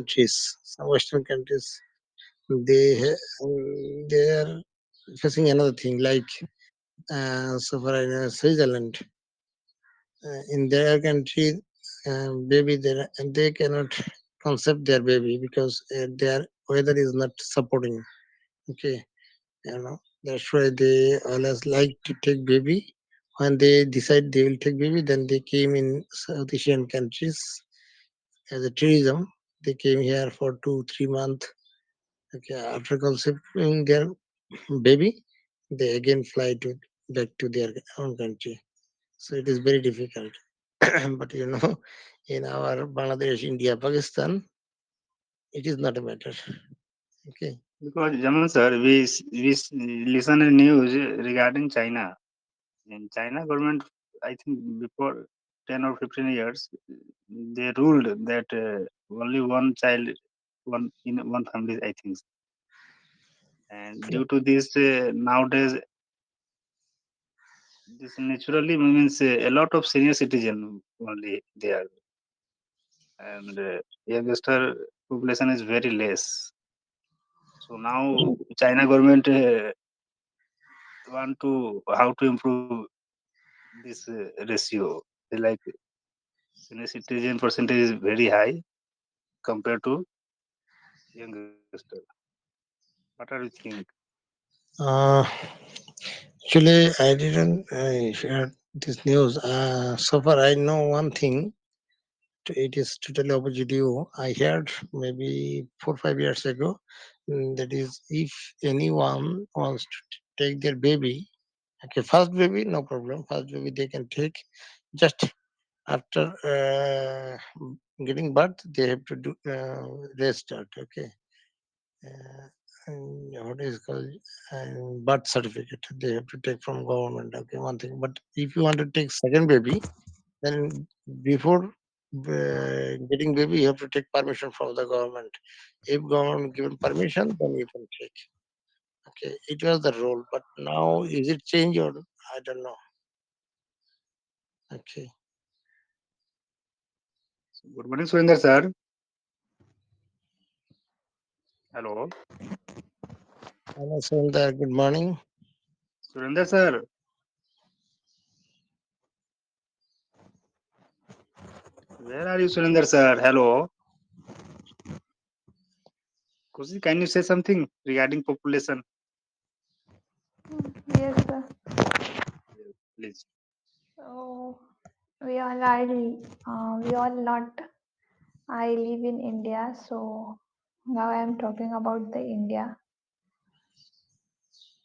countries, some Western countries, they are facing another thing like so far I know Switzerland. In their country, baby they cannot concept their baby because their weather is not supporting. Okay, that's why they always like to take baby. When they decide they will take baby, then they came in South Asian countries as a tourism. They came here for 2 3 months. Okay, after conceiving their baby, they again fly to back to their own country. So it is very difficult. But in our Bangladesh, India, Pakistan, it is not a matter. Okay. Because Jamal sir, listen a news regarding China. In China government, I think before 10 or 15 years, they ruled that only one child, one in one family, I think. And due to this, nowadays, this naturally means a lot of senior citizen only there, and youngster population is very less. So now China government want to how to improve this ratio. Like senior citizen percentage is very high compared to youngster. What are you think? Uh, Actually, I didn't share this news. So far, I know one thing. It is totally opposite you. I heard maybe 4 5 years ago. That is, if anyone wants to take their baby, okay, first baby, no problem. First baby they can take. Just after getting birth, they have to do restart. Okay, and what is called birth certificate. They have to take from government. Okay, one thing. But if you want to take second baby, then before getting baby, you have to take permission from the government. If government given permission, then you can take. Okay, it was the rule, but now is it changed or I don't know. Okay, So good morning, Surinder sir. Hello, hello Sundar. Good morning. Surinder sir. Where are you, Surinder sir? Hello. Kusi, can you say something regarding population? Yes, sir. Please. So we all not. I live in India, so now I am talking about the India.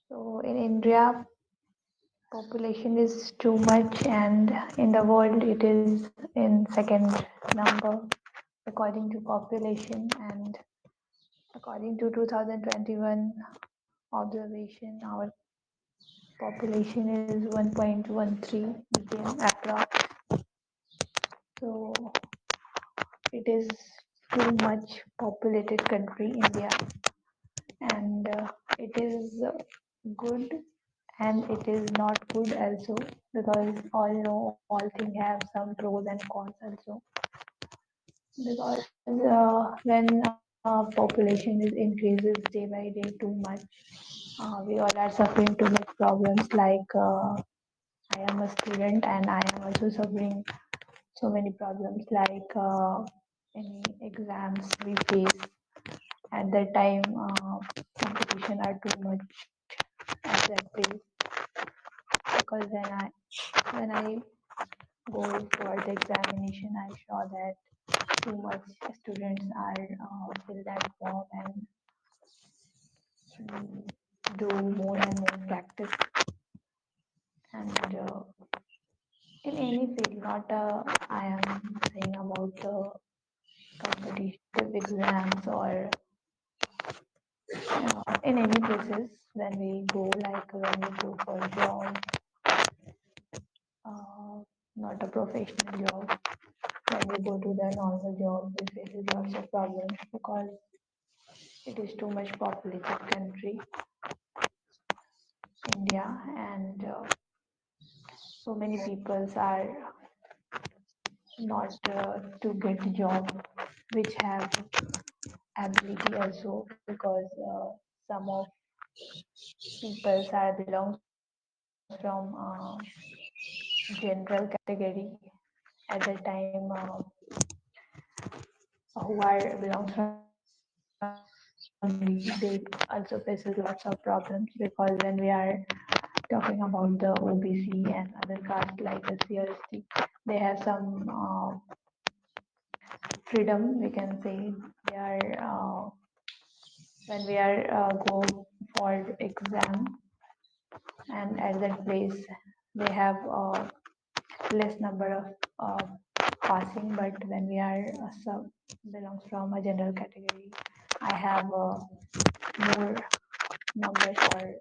So in India, population is too much, and in the world, it is in second number according to population. And according to 2021 observation, our population is 1.13 billion approx. So it is too much populated country, India, and it is good and it is not good also, because all know all things have some pros and cons also. Because when population is increases day by day too much, we all are suffering too much problems. Like I am a student and I am also suffering so many problems, like any exams we face at that time. Competition are too much at that place, because when I go for the examination, I saw that too much students are fill that form and mm, do more and more practice. And in any field, not I am saying about competitive exams, or in any places when we go, like when we go for job, uh, not a professional job. When we go to the normal job, we face lots of problems because it is too much populated country, India, and so many peoples are not to get the job which have ability also, because some of people are belongs from general category at the time, who are belongs from general category, they also faces lots of problems, because when we are talking about the OBC and other castes like SC or ST, they have some freedom, we can say. They are when we are go for exam, and at that place they have less number of passing, but when we are belongs from a general category, I have more numbers for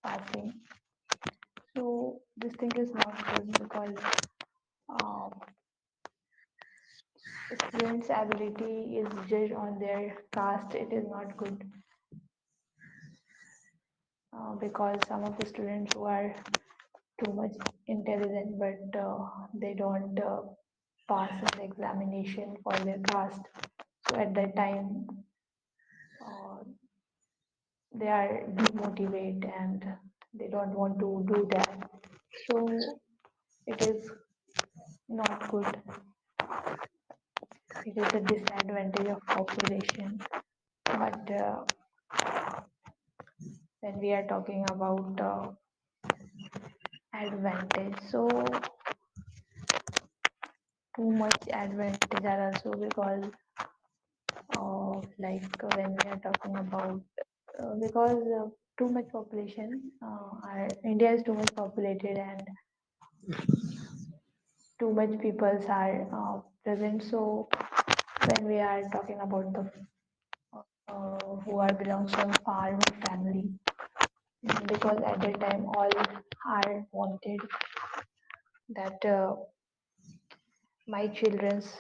passing. So this thing is not good, because uh, students ability is judged on their caste. It is not good, because some of the students who are too much intelligent, but they don't pass in the examination for their caste. So at that time, uh, they are demotivated and they don't want to do that. So it is not good. It is a disadvantage of population. But when we are talking about advantage, so too much advantage are also, because like when we are talking about because too much population, India is too much populated, and too much peoples are present. So when we are talking about the who are belongs from farm family, because at that time all are wanted that my children's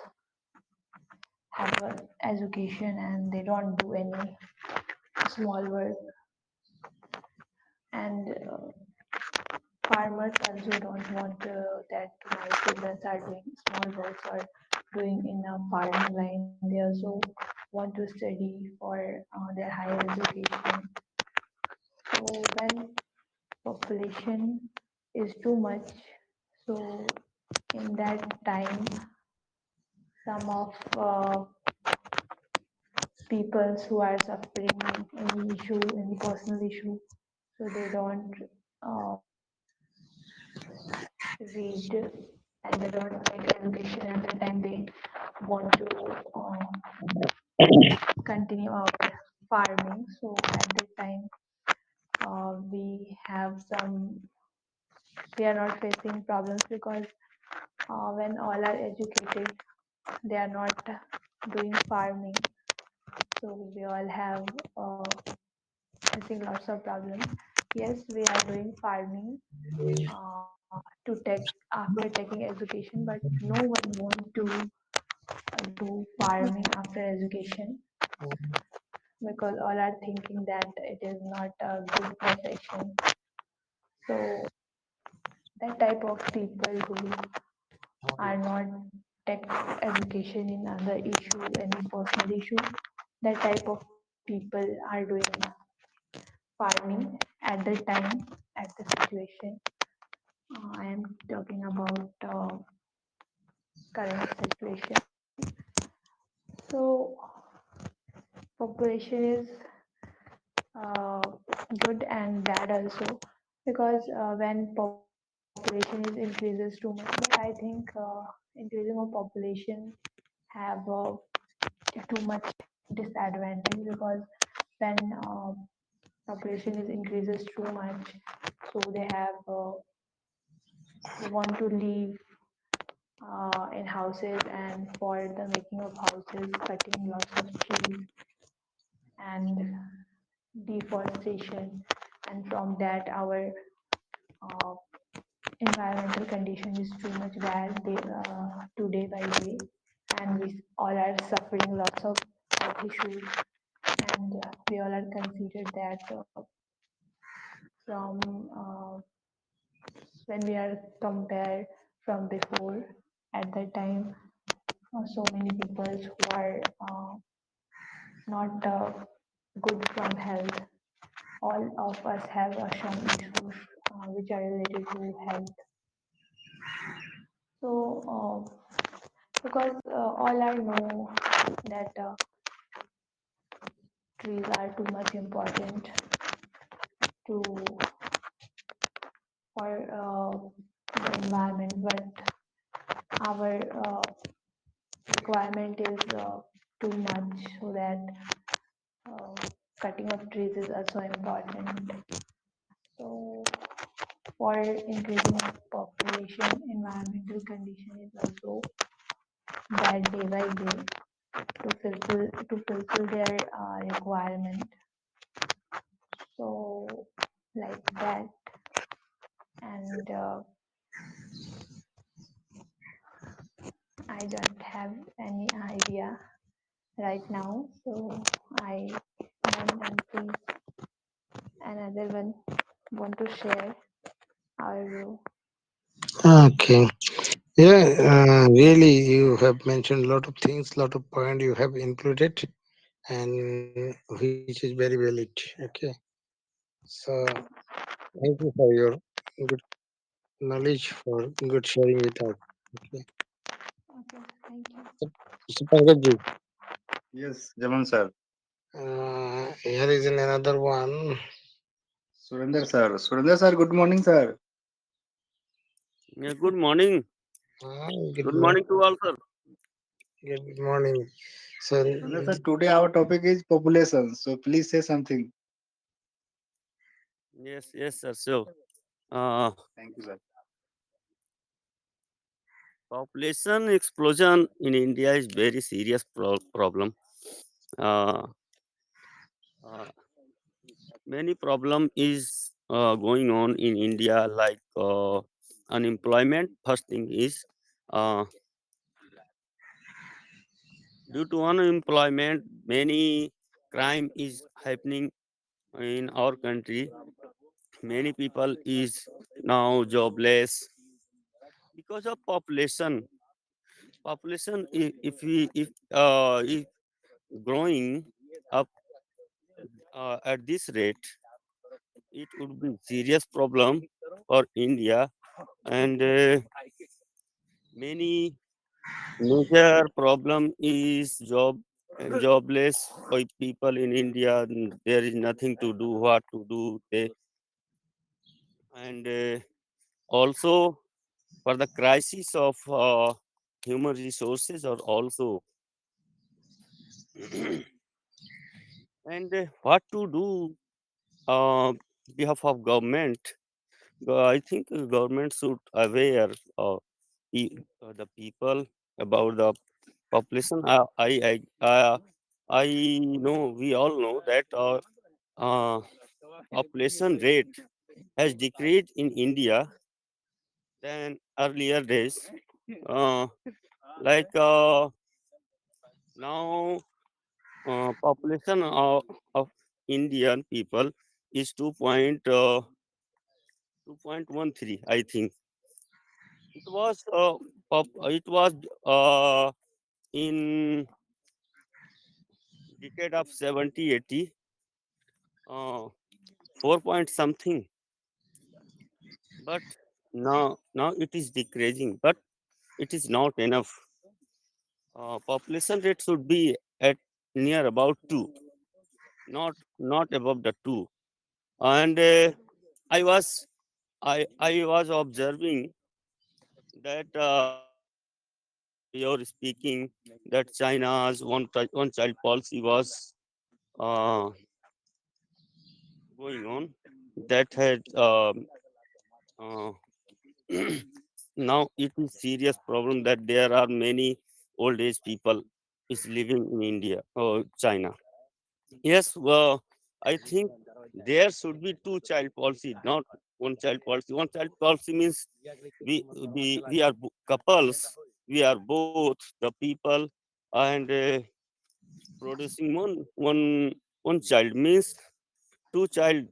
have an education and they don't do any small work, and farmers also don't want that my children are doing small works or doing in a farming line. They also want to study for their higher education. So when population is too much, so in that time, some of people who are suffering any issue, any personal issue, so they don't uh, read and they don't get education at the time, they want to continue our farming. So at that time, we have some, we are not facing problems, because when all are educated, they are not doing farming. So we all have facing lots of problems. Yes, we are doing farming to take after taking education, but no one want to do farming after education, because all are thinking that it is not a good profession. So that type of people who are not tech education in other issue, any personal issue, that type of people are doing farming at the time, at the situation. I am talking about current situation. So population is uh, good and bad also, because when population is increases too much, but I think increasing of population have too much disadvantage, because when population is increases too much, so they want to live in houses, and for the making of houses, cutting lots of trees and deforestation, and from that our uh, environmental condition is too much bad day by day, and we all are suffering lots of health issues, and we all are considered that from when we are compared from before. at that time so many people who are not good from health. All of us have some issues which are related to health. So, because all I know that trees are too much important to for the environment, but our requirement is too much, so that uh, cutting of trees is also important. So, for increasing of population, environmental condition is also bad day by day to fulfill their requirement. So, like that, and I don't have any idea right now. So I want and please another one want to share our view. Okay. Yeah, really, you have mentioned a lot of things, lot of point you have included, and which is very valid. Okay. So thank you for your good knowledge, for good sharing with us. Okay. Okay, thank you. So, Mr. Pankaj, Yes, Jaman sir. here is another one. Surender sir. Surender sir, good morning, sir. Yeah, good morning. Good Good morning. morning to all, sir. Good morning. So, Surender sir, today our topic is population. So please say something. Yes, yes, sir. So, uh, Thank you, sir. population explosion in India is very serious problem. Uh, uh, Many problem is going on in India, like unemployment. First thing is uh, due to unemployment, many crime is happening in our country. Many people is now jobless because of population. Population, if growing up at this rate, it would be serious problem for India, and many major problem is jobless for people in India. There is nothing to do, what to do, and also for the crisis of human resources are also and what to do uh, behalf of government. I think government should aware the people about the population. I know, we all know that uh, population rate has decreased in India than earlier days. Uh, like now, population of Indian people is 2.13. I think it was uh, in decade of 70, 80, 4 point something, but now it is decreasing, but it is not enough. Population rate should be at near about 2, not above the 2. And I was observing that you're speaking that China's one child policy was uh, going on, that had uh, now it is serious problem that there are many old age people is living in India or China. Yes, well, I think there should be two child policy, not one child policy. One child policy means we are couples, we are both the people, and producing one child means two child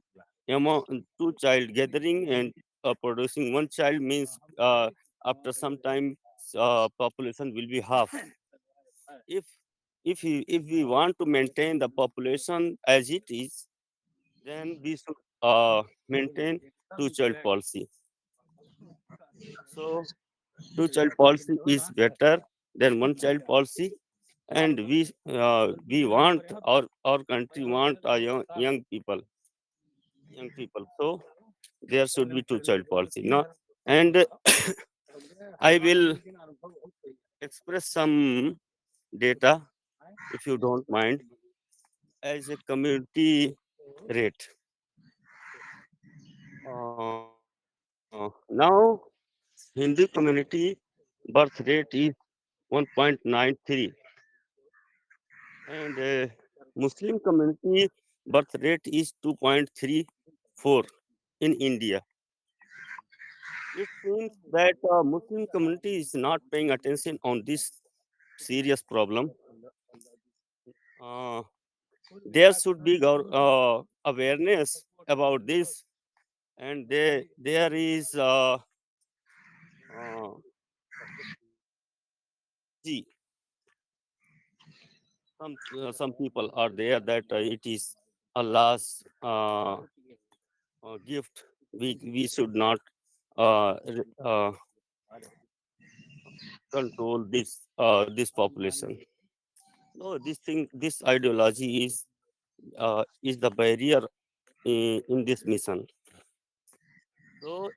among two child gathering and producing one child means after some time population will be half. If if we want to maintain the population as it is, then we should maintain two-child policy. So two-child policy is better than one-child policy, and we want our country want young people. So there should be two-child policy. No, and I will express some data, if you don't mind, as a community rate. Now, Hindu community birth rate is 1.93, and Muslim community birth rate is 2.34 in India. It seems that Muslim community is not paying attention on this serious problem. Uh, there should be awareness about this, and there is ideology. Some people are there that it is Allah's gift. We should not control this population. No, this ideology is the barrier in this mission. So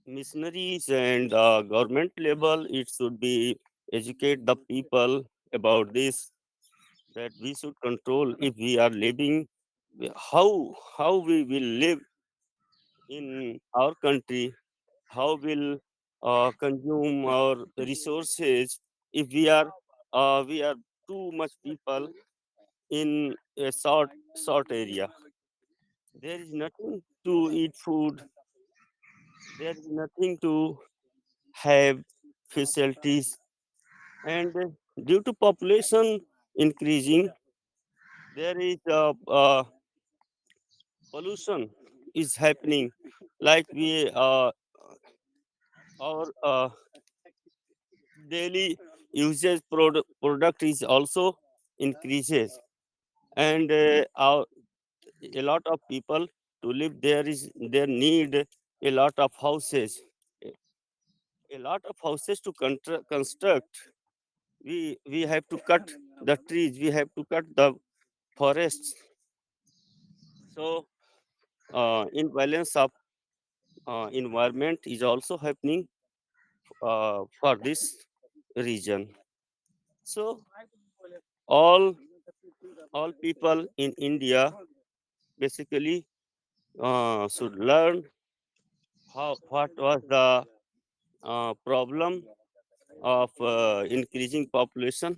missionaries and government level, it should be educate the people about this, that we should control if we are living, how we will live in our country, how will consume our resources if we are too much people in a short area. There is nothing to eat food, there is nothing to have facilities, and due to population increasing, there is pollution is happening, like we our daily usage product is also increases, and a lot of people to live there is there need a lot of houses, a a lot of houses to construct. We have to cut the trees, we have to cut the forests. So imbalance of environment is also happening for this region. So all all people in India basically should learn what was the problem of increasing population.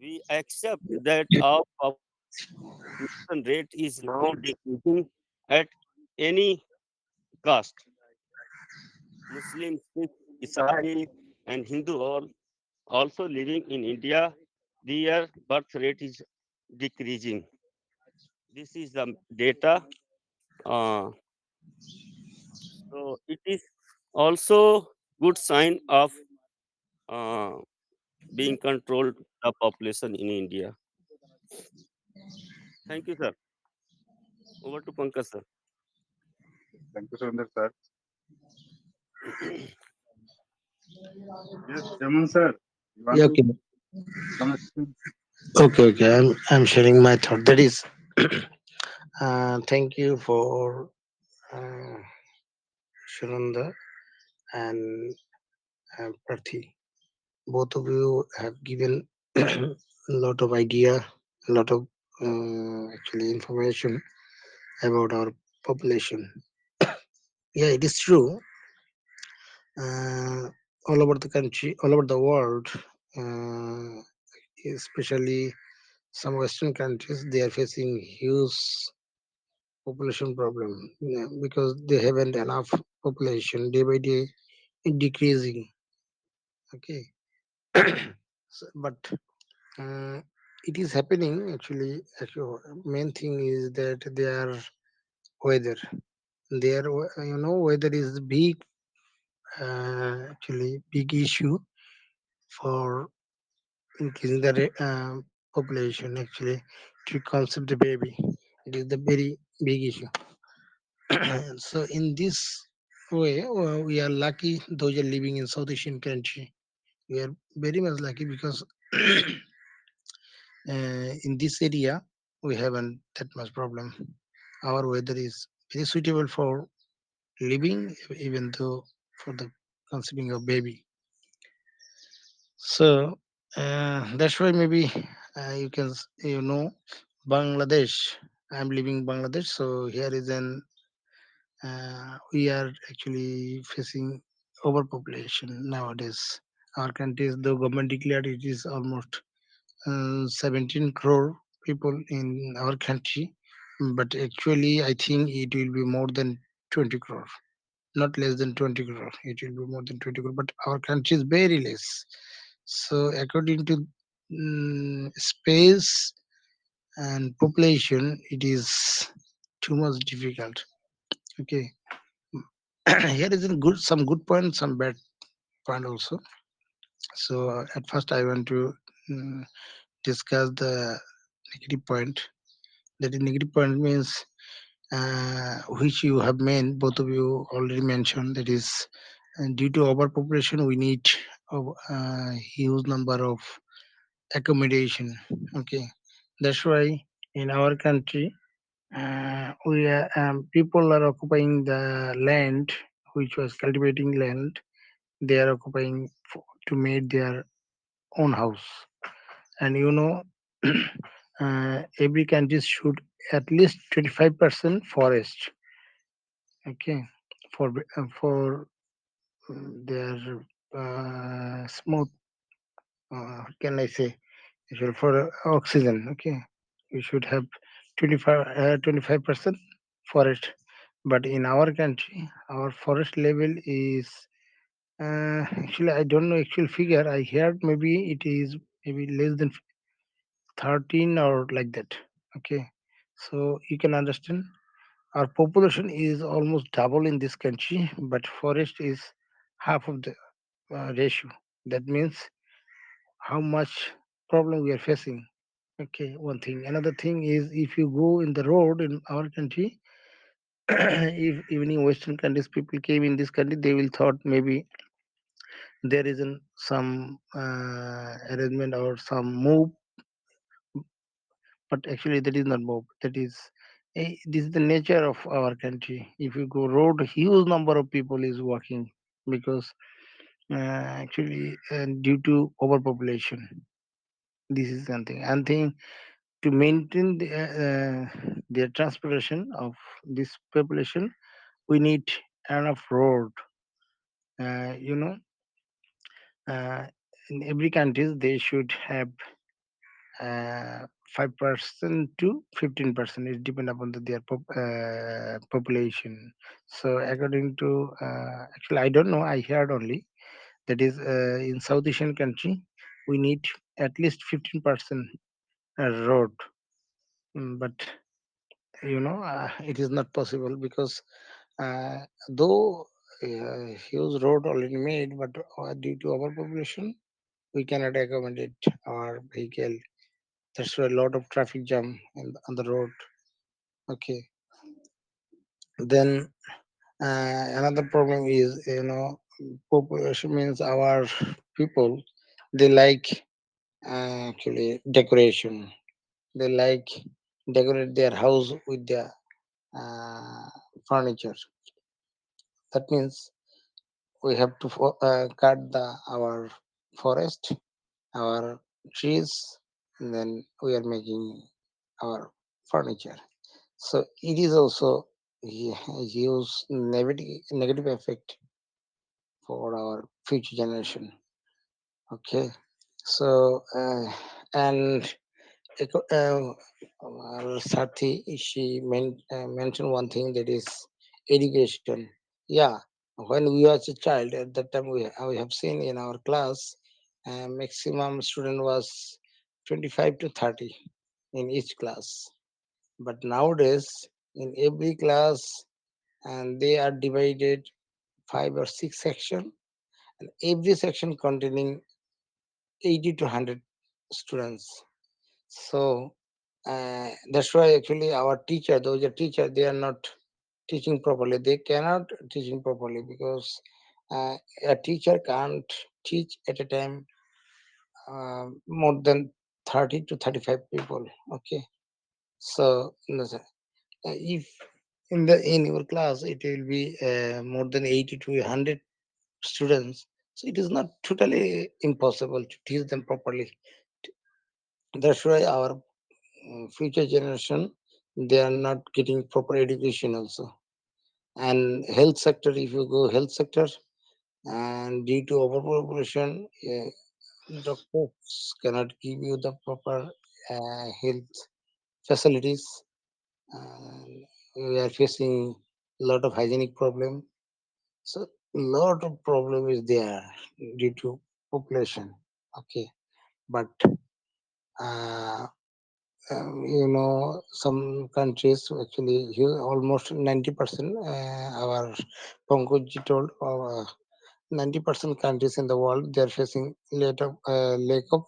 We accept that our population rate is now decreasing at any cost. Muslim, Sikh, Isai, and Hindu all also living in India, their birth rate is decreasing. This is the data. Uh, so it is also good sign of uh, being controlled the population in India. Thank you, sir. Over to Pankaj, sir. Thank you, Sundar sir. Yes, Jaman sir, you want Yeah, to okay. come explain? Okay. I'm sharing my thought. That is, thank you for uh, Shuranda and Prathi. Both of you have given a lot of idea, a lot of actually information about our population. Yeah, it is true. Uh, all over the country, all over the world, uh, especially some Western countries, they are facing huge population problem, yeah, because they haven't enough population day by day it decreasing. Okay. But uh, it is happening actually, main thing is that their weather, weather is big actually big issue for increasing the population. Actually, to conceive the baby, it is the very big issue. So in this way, we are lucky. Those are living in South Asian country. We are very much lucky because in this area we haven't that much problem. Our weather is very suitable for living, even though for the conceiving of baby. So that's why maybe you can Bangladesh. I'm living Bangladesh, so here is an we are actually facing overpopulation nowadays. Our country, though government declared it is almost 17 crore people in our country, but actually I think it will be more than 20 crore, not less than 20 crore. It will be more than 20 crore, but our country is very less. So according to space and population, it is too much difficult. Okay. Here is a good some good point, some bad point also. So at first I want to mm, discuss the negative point. That is negative point means which you have meant, both of you already mentioned. That is due to overpopulation, we need a huge number of accommodation. Okay, that's why in our country we are, people are occupying the land which was cultivating land. They are occupying to make their own house. And every country should at least 25% forest. Okay, for their smooth, what can I say, for oxygen. Okay, we should have 25% forest. But in our country, our forest level is actually I don't know actual figure. I heard maybe it is maybe less than 13 or like that. Okay, so you can understand our population is almost double in this country, but forest is half of the ratio. That means how much problem we are facing. Okay, one thing. Another thing is if you go in the road in our country, if even in Western countries people came in this country, they will thought maybe there isn't some arrangement or some move, but actually that is not move. That is this is the nature of our country. If you go road, huge number of people is walking because actually due to overpopulation. This is something. And thing to maintain the transportation of this population, we need enough road. Uh, you know, uh, in every country they should have 5% to 15%. It depend upon their population. So according to actually I don't know. I heard only that is in South Asian country we need at least 15% road. But it is not possible because uh, though huge road already made, but due to overpopulation we cannot accommodate our vehicle. That's why a lot of traffic jam on the road. Okay, then another problem is population means our people, they like actually decoration. They like decorate their house with their uh, furniture. That means we have to cut our forest, our trees, and then we are making our furniture. So it is also a huge negative effect for our future generation. Okay, so and Sati, she mentioned one thing, that is education. Yeah, when we was a child, at that time we have seen in our class, maximum student was 25 to 30 in each class. But nowadays, in every class, and they are divided 5 or 6 section, and every section containing 80 to 100 students. So that's why actually our teacher, those are teacher, they are not teaching properly. They cannot teaching properly because a teacher can't teach at a time more than 30 to 35 people. Okay, so if in your class it will be more than 80 to 100 students, so it is not totally impossible to teach them properly. That's why our future generation, they are not getting proper education also. And health sector, if you go health sector, and due to overpopulation, doctors cannot give you the proper health facilities. And we are facing a lot of hygienic problem. So lot of problem is there due to population. Okay, but uh, some countries actually almost 90%. Our Pankaj told 90% countries in the world, they are facing lack of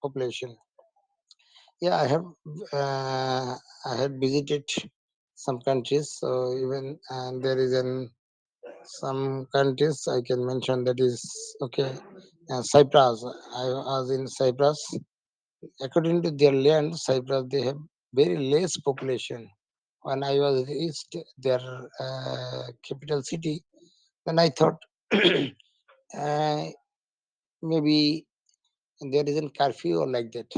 population. Yeah, I have visited some countries. So even there is some countries I can mention, that is okay. Cyprus. I was in Cyprus. According to their land, Cyprus, they have very less population. When I was reached their capital city, then I thought uh, maybe there isn't curfew or like that.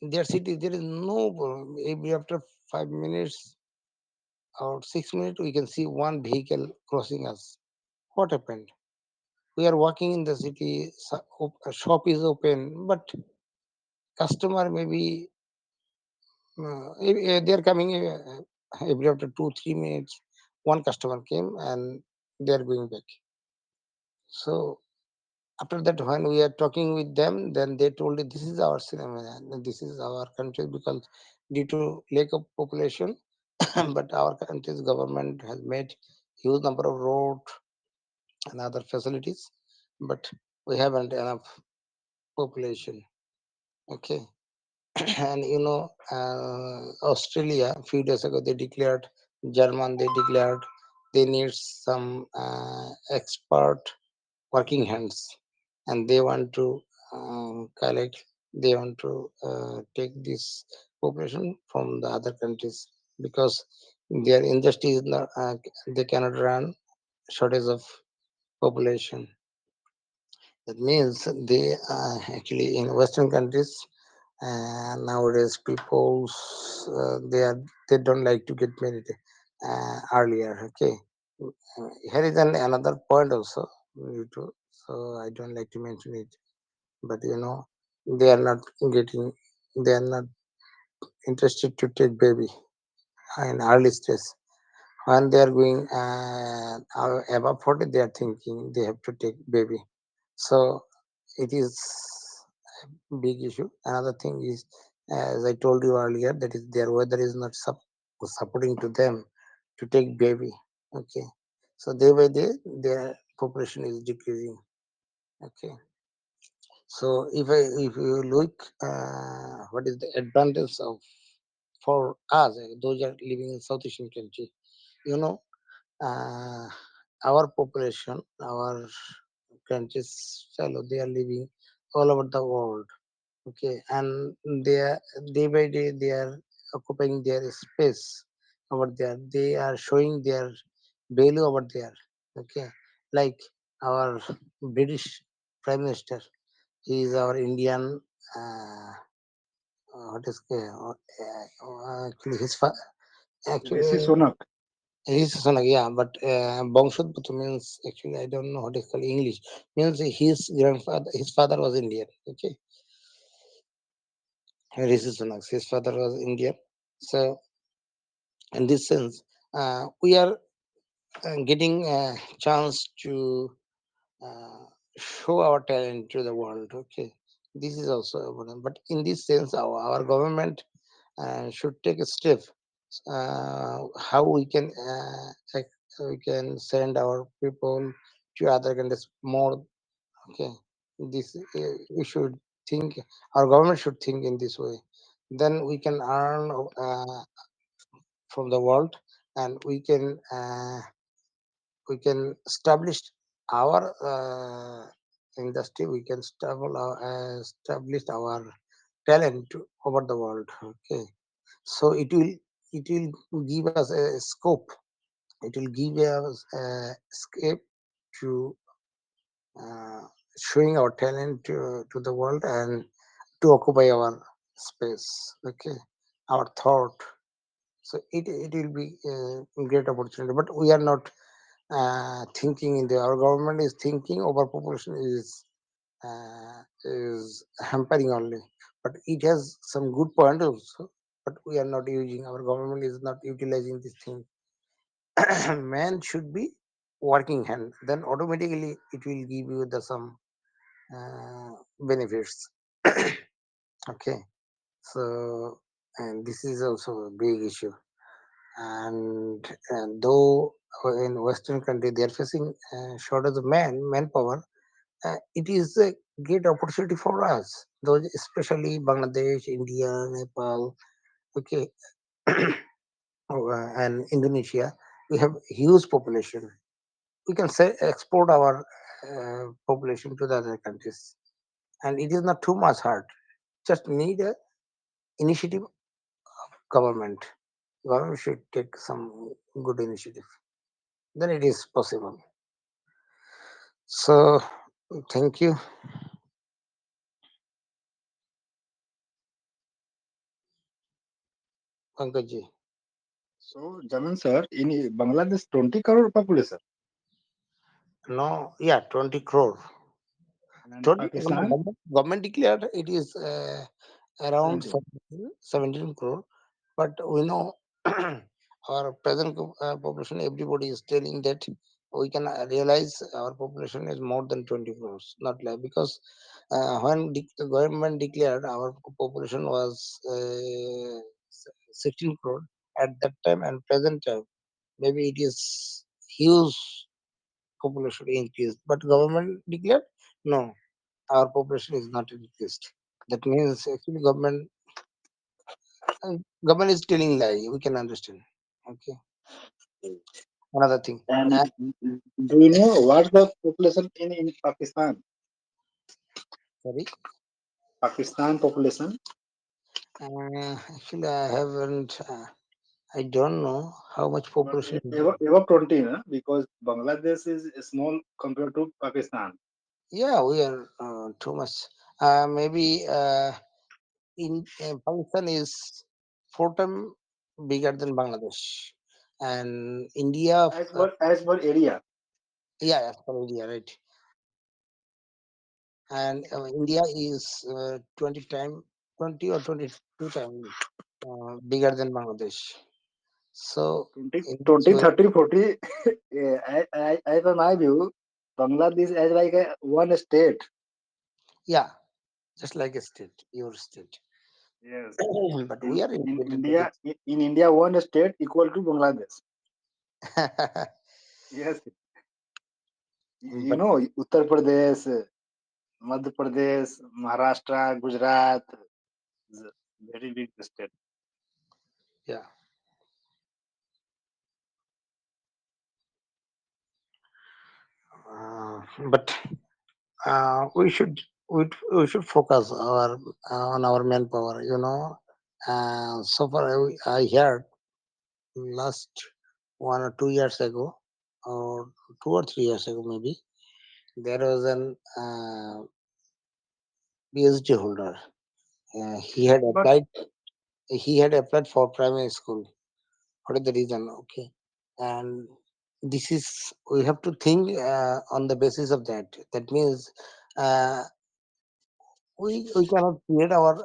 In their city, there is no problem. Maybe after 5 minutes or 6 minutes, we can see one vehicle crossing us. What happened? We are walking in the city, a shop is open, but customer maybe they are coming every after 2 3 minutes. One customer came and they are going back. So after that, when we are talking with them, then they told me this is our cinema, and this is our country, because due to lack of population, but our country's government has made huge number of road and other facilities, but we haven't enough population. Okay. And Australia a few days ago they declared, German they declared, they need some expert working hands, and they want to collect, they want to take this population from the other countries, because their industry is not, they cannot run shortage of population. That means they actually in Western countries, nowadays people, they don't like to get married earlier. Okay. Here is another point also, so I don't like to mention it, but they are not getting, they are not interested to take baby in early stage. When they are going above 40, they are thinking they have to take baby. So it is big issue. Another thing is, as I told you earlier, that is their weather is not supporting to them to take baby. Okay, so day by day their population is decreasing. Okay, so if you look, what is the advantage of for us, those are living in South Asian country, you know, uh, our population, our countries fellow, they are living all over the world. Okay, and they are day by day they are occupying their space over there, they are showing their value over there. Okay, like our British prime minister, he is our Indian, uh, what is actually Rishi actually Sunak. he's son, yeah, but Bangshadputu means, actually I don't know what is called English, means his father was Indian. Okay, Rishi Sunak, his father was Indian. So in this sense, we are getting a chance to uh, show our talent to the world. Okay, this is also important. But in this sense, our government should take a step how we can we can send our people to other countries more. Okay, this we should think. Our government should think in this way. Then we can earn from the world, and we can establish our industry. We can establish our talent over the world. Okay, so it will give us a scope. It will give us a escape to uh, showing our talent to the world and to occupy our space. Okay, our thought. So it will be a great opportunity, but we are not thinking in the our government is thinking overpopulation is hampering only, but it has some good point also, but we are not using, our government is not utilizing this thing. Man should be working hand, then automatically it will give you the some benefits. Okay, so and this is also a big issue. And though in western country they are facing shortage of manpower, it is a great opportunity for us, those especially Bangladesh, India, Nepal. Okay, and Indonesia. We have huge population. We can say export our population to the other countries, and it is not too much hard. Just need a initiative. Government government should take some good initiative. Then it is possible. So thank you, Pankaj. So, Jamin sir, in Bangladesh, 20 crore population, No, yeah, 20 crore. and 20, no, Pakistan, government declared it is around 17. 17 crore. But we know our present population, everybody is telling that we can realize our population is more than 20 crores. Not like, because when the government declared our population was 16 crore at that time and present time, maybe it is huge population increased. But government declared no, our population is not increased. That means actually government is telling lie. We can understand. Okay. Another thing. And do you know what's the population in Pakistan? Sorry. Pakistan population Actually, I haven't. I don't know how much population. above 20, na? Because Bangladesh is small compared to Pakistan. Yeah, we are too much. Maybe in Pakistan is four times bigger than Bangladesh, and India. As per area. Yeah, as per India, right? And India is 20 time, 20 or 22 times bigger than Bangladesh. So 20, in this 20, way, 30, 40. Yeah, as per my view, Bangladesh is like one state. yeah, just like a state, your state. Yes. But In we are in independent. India, in India, one state equal to Bangladesh. Yes. You But know, Uttar Pradesh, Madhya Pradesh, Maharashtra, Gujarat, is a very big state. yeah, but we should focus on our manpower. So far I heard last 1 or 2 years ago, or 2 or 3 years ago maybe, there was an PhD holder. He had But applied. He had applied for primary school. What is the reason? Okay, and this is, we have to think on the basis of that. That means uh, we cannot create our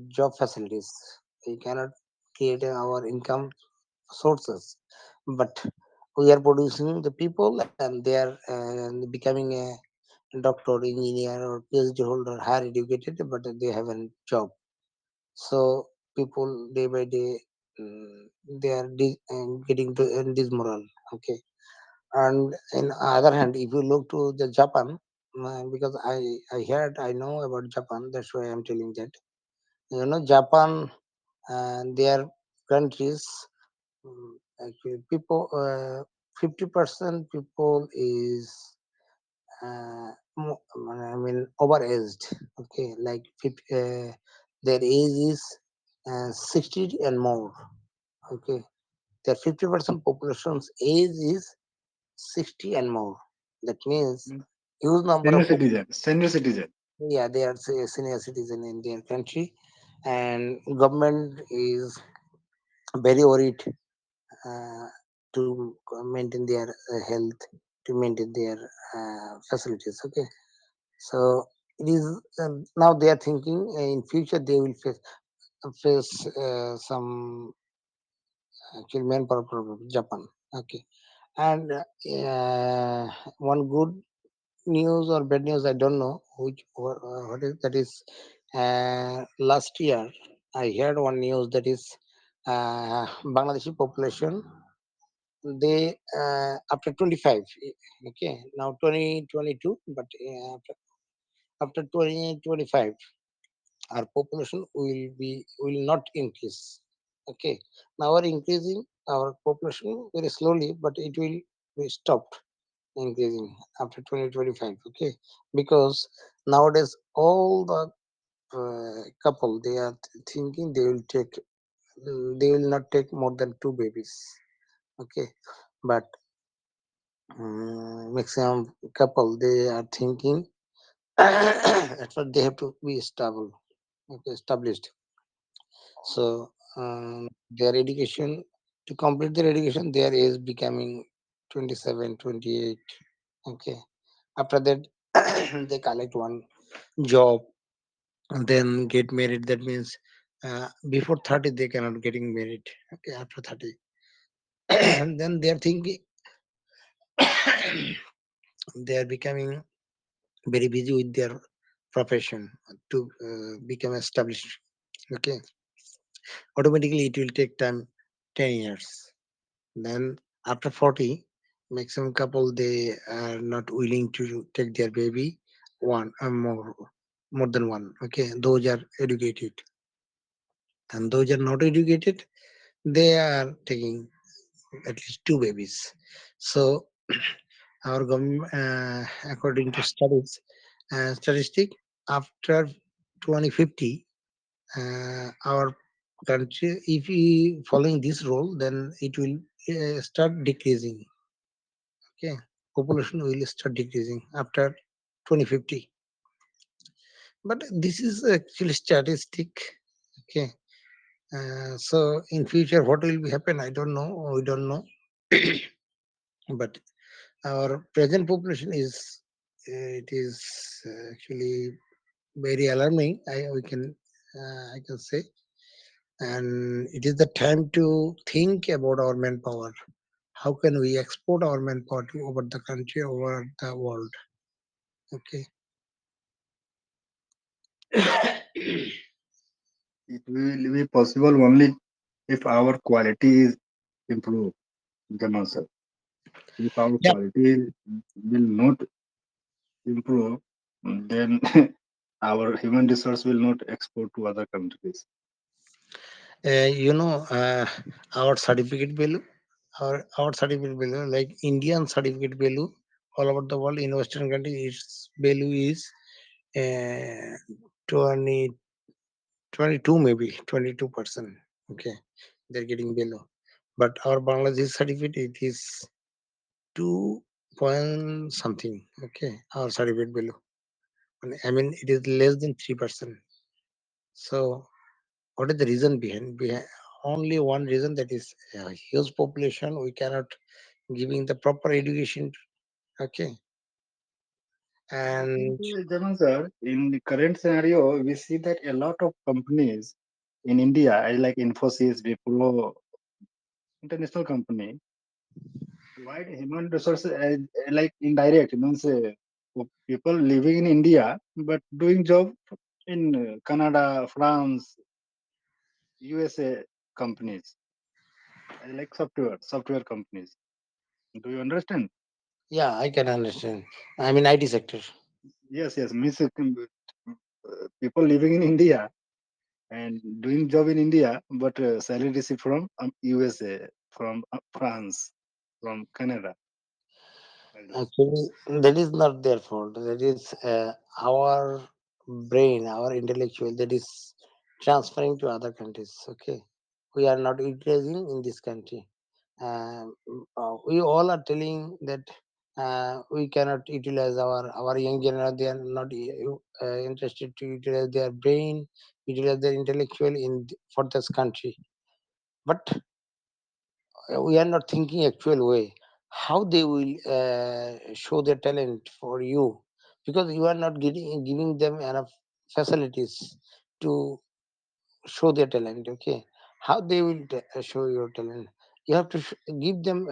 job facilities. We cannot create our income sources, but we are producing the people, and they are becoming a doctor, engineer, or PhD holder, higher educated, but they have a job. So people day by day, mm, they are getting to dismoral. Okay, and in other hand, if you look to the Japan, because I heard, I know about Japan, that's why I'm telling that. Japan and their countries, actually people, 50% people is I mean overaged. Okay, like 50, their age is 60 and more. Okay, their 50% population's age is 60 and more. That means Mm. huge number Senior of citizen, senior citizen. yeah, they are senior citizen in their country, and government is very worried uh, to maintain their health, to maintain their facilities. Okay, so it is now they are thinking in future they will face some actually manpower problem. Japan. Okay, and one good news or bad news, I don't know which what is that is. Last year I heard one news that is Bangladeshi population, they after 25, okay, now 2022, but after 2025 our population will not increase. Okay, now we're increasing our population very slowly, but it will be stopped increasing after 2025. Okay, because nowadays all the couple, they are thinking they will take, they will not take more than two babies. Okay, but maximum couple, they are thinking at first they have to be stable. Okay, established. So their education, to complete their education, their age becoming 27, 28. Okay. After that, they collect one job and then get married. That means before 30, they cannot getting married. Okay. After 30. And then they are thinking, they are becoming very busy with their profession to become established. Okay. Automatically, it will take time 10 years. Then after 40, maximum couple, they are not willing to take their baby one more than one. Okay, those are educated, and those are not educated, they are taking at least two babies. So our government, according to studies, statistic, after 2050, our country, if we following this rule, then it will start decreasing. Okay, population will start decreasing after 2050. But this is actually statistic. Okay, so in future what will be happen, I don't know, we don't know. But our present population is it is actually very alarming, I can say. And it is the time to think about our manpower. How can we export our manpower to over the country, over the world? Okay. It will be possible only if our quality is improved, Jamal sir. If our Yeah, quality will not improve, then our human resource will not export to other countries. you know, our certificate value, our certificate value, like Indian certificate value, all over the world in Western countries, its value is uh, 20, 22, maybe 22%. Okay, they're getting value, but our Bangladesh certificate, it is 2 point something. Okay, our certificate value. I mean, it is less than 3%. So what is the reason behind only one reason, that is huge population, we cannot giving the proper education. Okay, I think, and Jamal sir, in the current scenario, we see that a lot of companies in India, like Infosys, Wipro, international company, provide human resources like indirect, means people living in India but doing job in Canada, France, USA companies, like software companies. Do you understand? Yeah, I can understand. I'm in IT sector. Yes, yes. Means people living in India and doing job in India, but salary received from USA, from France, from Canada. Like that. Actually, that is not their fault. That is our brain, our intellectual, that is transferring to other countries. Okay, we are not utilizing in this country. We all are telling that we cannot utilize our young generation. They are not interested to utilize their brain, utilize their intellectual for this country. But we are not thinking actual way how they will show their talent for you, because you are not giving them enough facilities to show their talent. Okay, how they will show your talent? You have to give them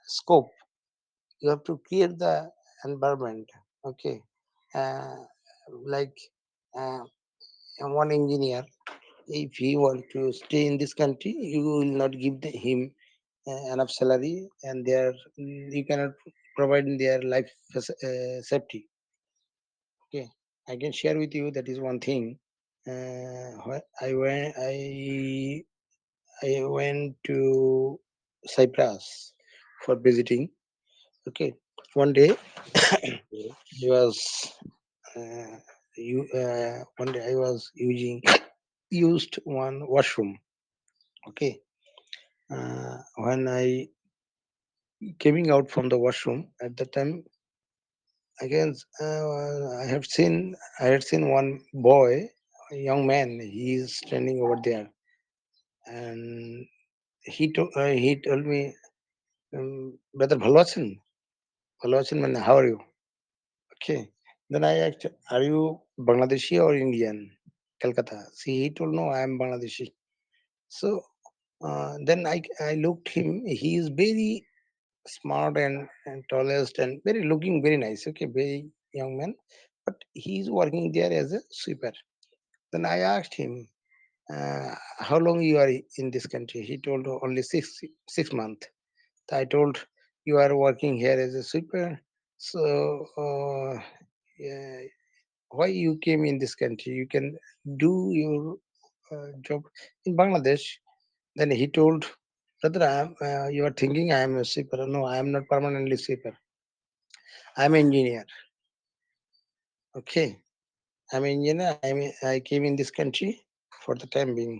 scope. You have to create the environment. Okay, uh, like uh, one engineer, if he want to stay in this country, you will not give him enough salary, and their you cannot provide their life safety. Okay, I can share with you that is one thing. I went to Cyprus for visiting. Okay, one day he was one day I was used one washroom. Okay, when I coming out from the washroom at the time, again, I had seen one boy, a young man. He is standing over there, and he told me, brother, ভালো আছেন? ভালো আছেন মানে, how are you? Okay. Then I asked, are you Bangladeshi or Indian? Calcutta. See, he told, no, I am Bangladeshi. So then I looked him. He is very smart and tallest and very looking very nice. Okay, very young man, but he is working there as a sweeper. Then I asked him, how long you are in this country? He told only 6 months. I told, you are working here as a sweeper, so yeah, why you came in this country? You can do your job in Bangladesh. Then he told, brother, you are thinking I am a sweeper. No, I am not permanently sweeper. I am engineer. Okay, I'm engineer. I came in this country for the time being.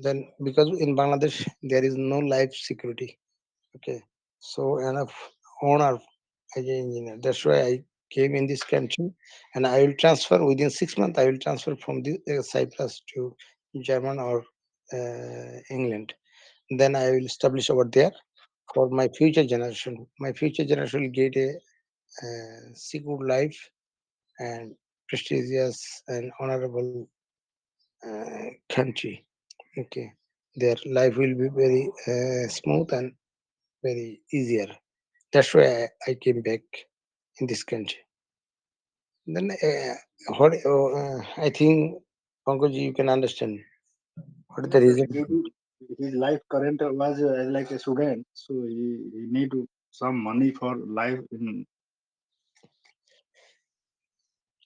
Then because in Bangladesh there is no life security. Okay, so enough honor as an engineer. That's why I came in this country, and I will transfer within 6 months. I will transfer from the Cyprus to German or England. Then I will establish over there for my future generation. My future generation will get a secure life and prestigious and honorable country. Okay, their life will be very smooth and very easier. That's why I came back in this country. Then I think, Pankaj, you can understand what is the Yes, yes. reason. Due to his life current was like a student, so he need some money for life in.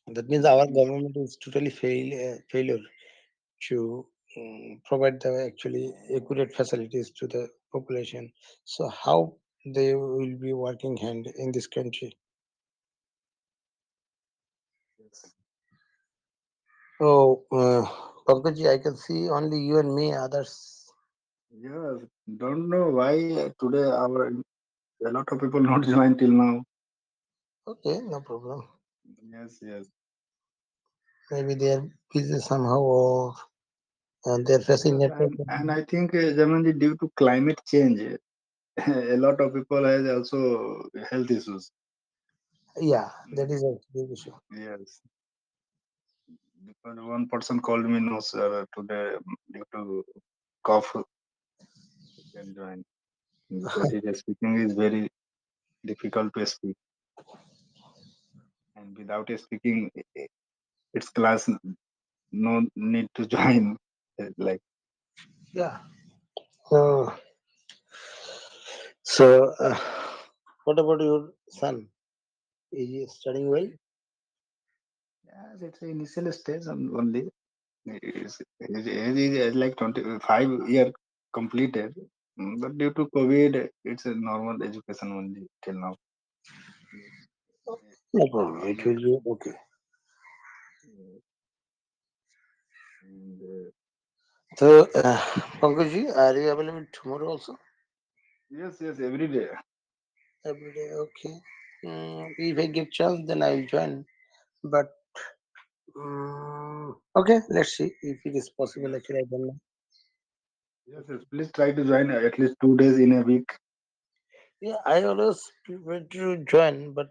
That means our government is totally failure to provide the actually accurate facilities to the population. So how they will be working hand in this country? Yes. Oh, Pankaj, I can see only you and me. Others, Yes, don't know why today our a lot of people not join till now. okay, no problem. Yes, yes, Maybe they are busy somehow, or they're facing yes, network. and I think Jamanji, due to climate change, a lot of people has also health issues. Yeah, that Mm, is a big issue. yes, because one person called me, no sir, today due to cough he can join because his speaking is very difficult to speak, and without speaking, its class no need to join. Like Yeah. So So, what about your son? Is he studying well? Yes, it's an initial stage only. It is like 25 year completed. But due to COVID, it's a normal education only till now. No problem. It Not, will be okay. and, So, Pankaj, are you available tomorrow also? yes, yes, every day. Every day, okay. If I give chance, then I will join. But okay, let's see if it is possible. Yes, Actually, I don't know. yes, yes. Please try to join at least 2 days in a week. Yeah, I always prefer to join, but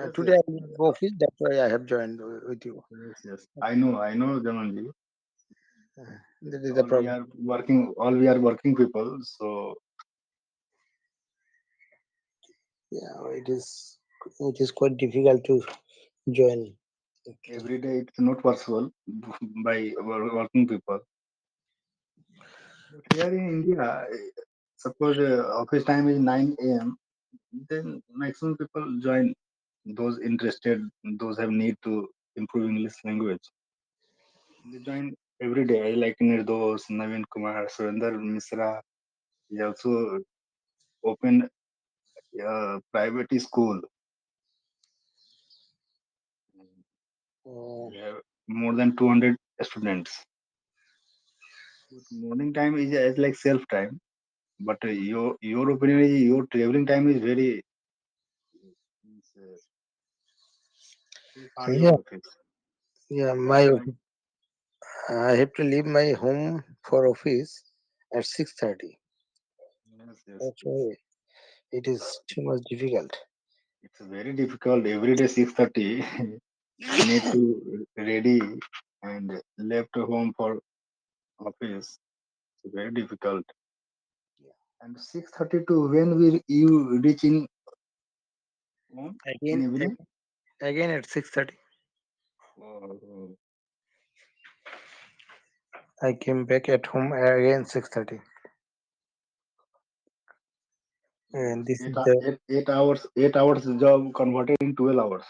Yes, today yes, I will go office. That's why I have joined with you. yes, yes. I know, Jamanji. That is the problem. All we are working people. So Yeah, it is quite difficult to join. every day it's not possible by working people. But here in India, suppose office time is 9 a.m., then maximum people join. Those interested, those have need to improve English language. They join every day. I like Nirdos, Naveen Kumar, Surinder Misra. He also opened a private school. Uh, We have more than 200 students. But morning time is as like self time. But your opinion is your traveling time is very means, too far yeah, your office. yeah. That's My why. I have to leave my home for office at 6:30. Yes, yes, That's yes. why it is too much difficult. It's very difficult. Every day 6:30, need to ready and left home for office. It's very difficult. And 6:30 to when will you reach in home in Again, evening? again at 6:30. Oh, I came back at home again 6:30. And yes, this is the 8 hours job converted in 12 hours.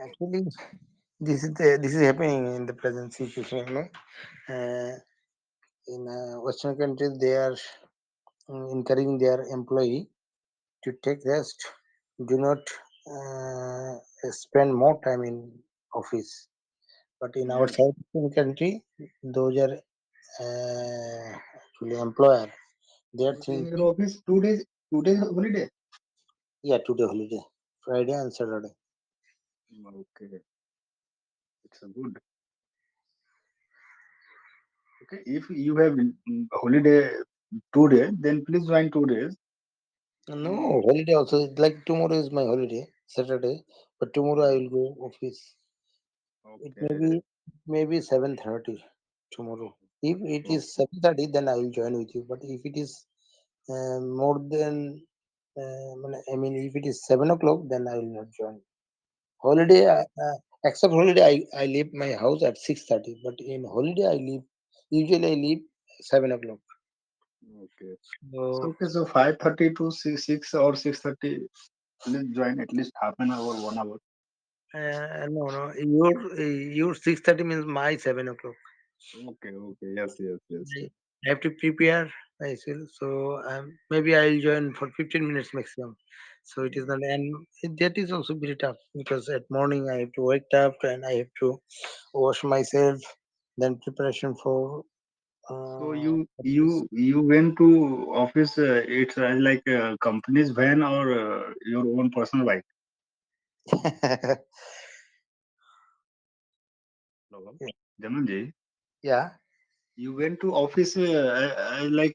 actually this is happening in the present situation. In Western countries, they are encouraging their employee to take rest. Do not spend more time in office. But in our Yes. South Asian country, those are actually employer. They are But in your thinking, office, 2 days holiday. yeah, today holiday, Friday and Saturday. Okay, it's a good. Okay, if you have holiday 2 days, then please join 2 days. No, Mm, holiday also. Like tomorrow is my holiday, Saturday. But tomorrow I mm, will go office. It may okay, be maybe 7:30 tomorrow. If it is okay, 7:30, then I will join with you. But if it is more than, I mean, if it is 7 o'clock, then I will not join. Holiday, except holiday, I leave my house at 6:30. But in holiday, usually I leave 7 o'clock. okay. So So okay, so 5:30 to 6 or 6:30. Please join at least half an hour, 1 hour. no, no, your 6:30 means my 7 o'clock. Okay, okay, yes, yes, yes, I yes. I have to prepare myself. So maybe I'll join for 15 minutes maximum. So it is Mm. not, and that is also very tough because at morning I have to wake up and I have to wash myself, then preparation for So office. you went to office. It's like a company's van or your own personal bike. Hello, Jamanji. Yeah, You went to office like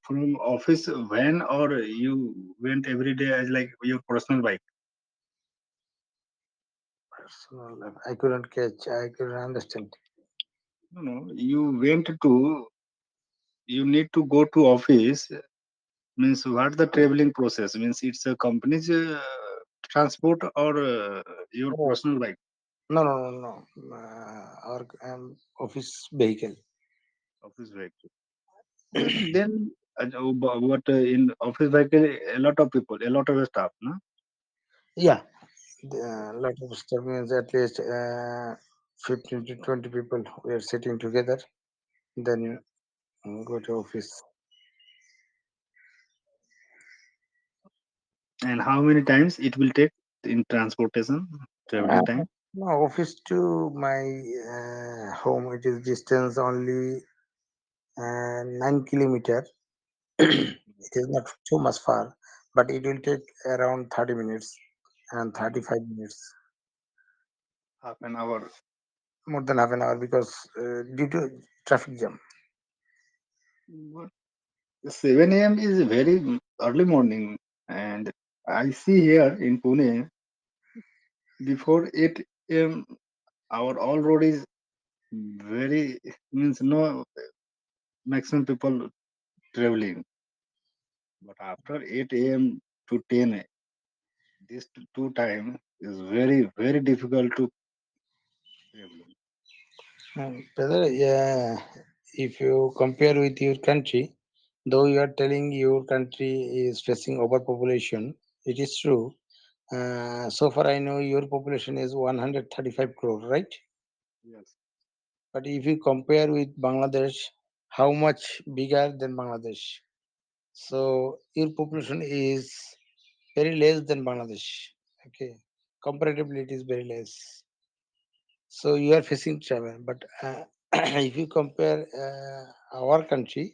from office van or you went every day as like your personal bike? personal. I couldn't catch. I couldn't understand. No, no. You need to go to office. Means what the traveling process means? It's a company's transport or your Oh, personal bike, no, no, no, no. Our office vehicle. office vehicle. Then But in office vehicle, a lot of people, a lot of staff, no? Yeah, a lot of stuff means at least 15 to 20 people we are sitting together, then go to office. And how many times it will take in transportation, Uh, traveling time? no, office to my home, it is distance only 9 kilometer. It is not too much far, but it will take around 30 minutes and Uh, 35 minutes, Half an hour. more than half an hour because due to traffic jam. But 7 a.m. is very early morning, and I see here in Pune before 8 a.m. our all road is very means no maximum people traveling. But after 8 a.m. to 10, this two time is very very difficult to travel. Brother, yeah, if you compare with your country, though you are telling your country is facing overpopulation, it is true. So far, I know your population is 135 crore, right? Yes. But if you compare with Bangladesh, how much bigger than Bangladesh? So your population is very less than Bangladesh. Okay, comparatively, it is very less. So you are facing travel, but if you compare our country,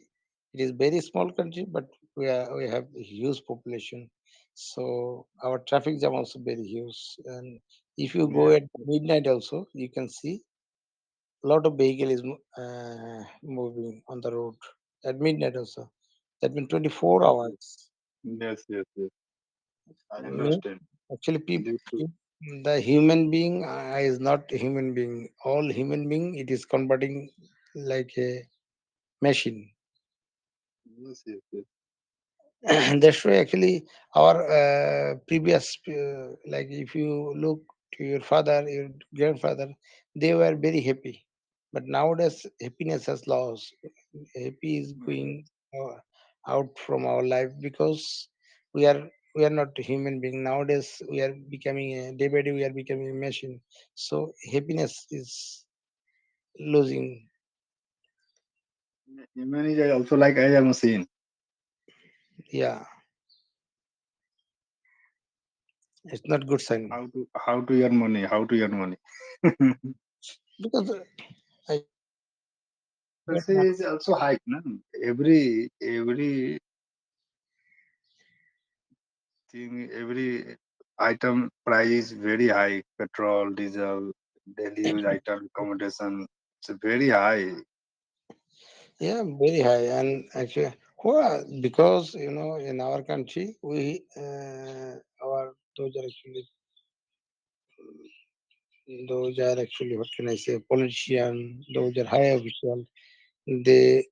it is very small country, but we have a huge population. So our traffic jam also very huge. And if you go Yes. at midnight also, you can see a lot of vehicle is moving on the road at midnight also. That means 24 Yes. Yes. hours. Yes. Yes. Yes. I Mean, understand. actually, Due to the human being is not a human being. All human being, it is converting like a machine. yes. Yes. Yes. That's why actually our previous, like if you look to your father, your grandfather, they were very happy. But nowadays, happiness has lost. Happy is going uh, out from our life because we are we are not a human being. Nowadays, we are becoming a, day by day we are becoming a machine. So happiness is losing. Human is also like as a machine. Yeah, it's not good sign How to earn money? How to earn money? because I get Price is also high, no? Every thing, every item price is very high. Petrol, diesel, daily use item, accommodation. It's very high. yeah, very high. And actually, well, because in our country, we our those are actually what can I say, politician, those are high official. They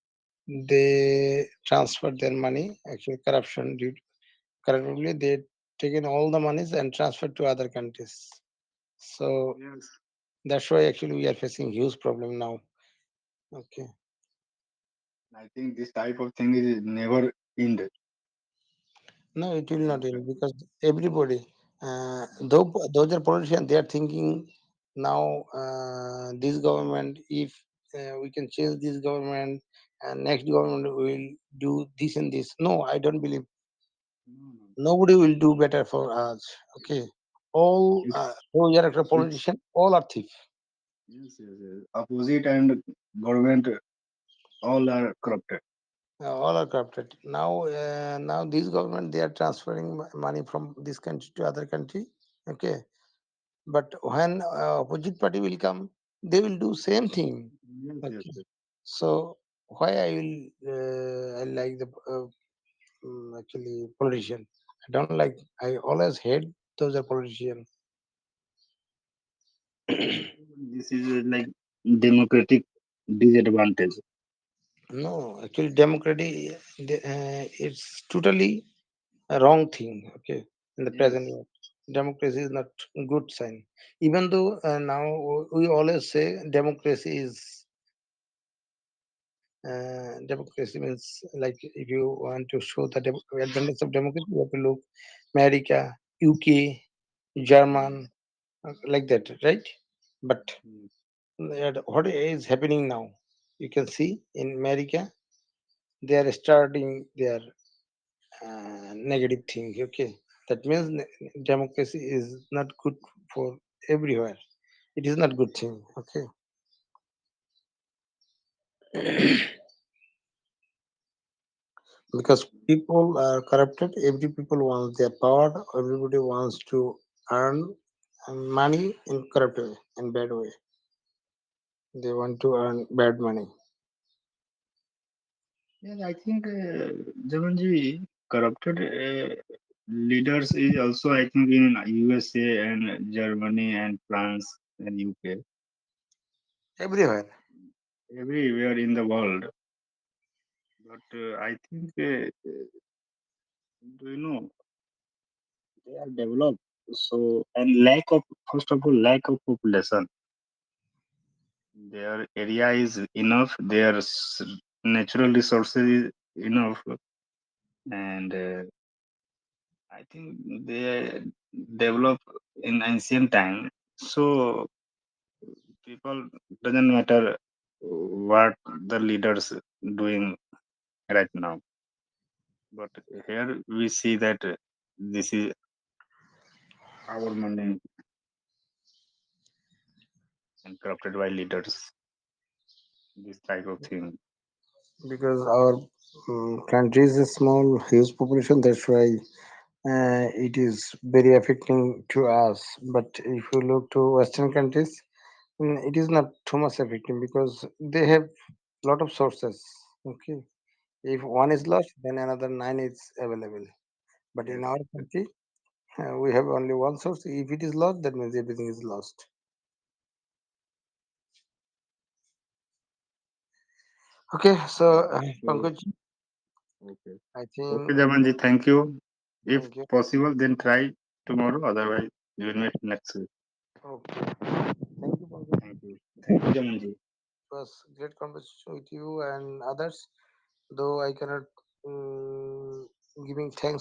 they transfer their money. Actually, corruption due corruptly they taken all the monies and transferred to other countries. So Yes. that's why actually we are facing huge problem now. Okay. I think this type of thing is never end. No, it will not Never end end. because everybody, though those are politicians, they are thinking now this government, if we can change this government, and next government will do this and this. No, I don't believe No, no. nobody will do better for us. Okay, all It's those are actually it's politicians, all are thief. yes, yes, yes. Opposite and government all are corrupted. All are corrupted. Now this government they are transferring money from this country to other country. Okay, but when opposite party will come, they will do same thing. Yes, yes, Okay, yes. so why I will I like the actually politician. I don't like. I always hate those are politician. This is like democratic disadvantage. No, actually democracy it's totally a wrong thing. Okay, in the present Yes. world, democracy is not good sign. Even though now we always say democracy is Democracy means, like, if you want to show the advantage of democracy, you have to look America, UK, German, like that, right? But Mm. what is happening now, you can see in America, they are starting their negative thing. Okay, that means democracy is not good for everywhere. It is not good thing. Okay. Because people are corrupted, every people wants their power, everybody wants to earn money in corrupt way, in bad way. They want to earn bad money. Yeah, I think Jamanji, corrupted leaders is also, I think, in USA and Germany and France and UK, Everywhere. everywhere in the world. But I think, do you know, they are developed. So, and lack of, first of all, lack of population. Their area is enough, their natural resources is enough, and I think they develop in ancient time. So people doesn't matter what the leaders doing right now. But here we see that this is our money and corrupted by leaders. This type of thing. Because our country is a small, huge population. That's why it is very affecting to us. But if you look to Western countries, it is not too much affecting because they have lot of sources. Okay, if one is lost, then another nine is available. But in Yes. our country, we have only one source. If it is lost, that means everything is lost. Okay, so So Pankaj, okay. I Okay, think Jamanji, thank you. If thank you. possible, then try tomorrow. Otherwise, we will meet next week. Okay, thank you, Pankaj. Thank you. Thank you, Jamanji. It was great conversation with you and others. Though I cannot giving thanks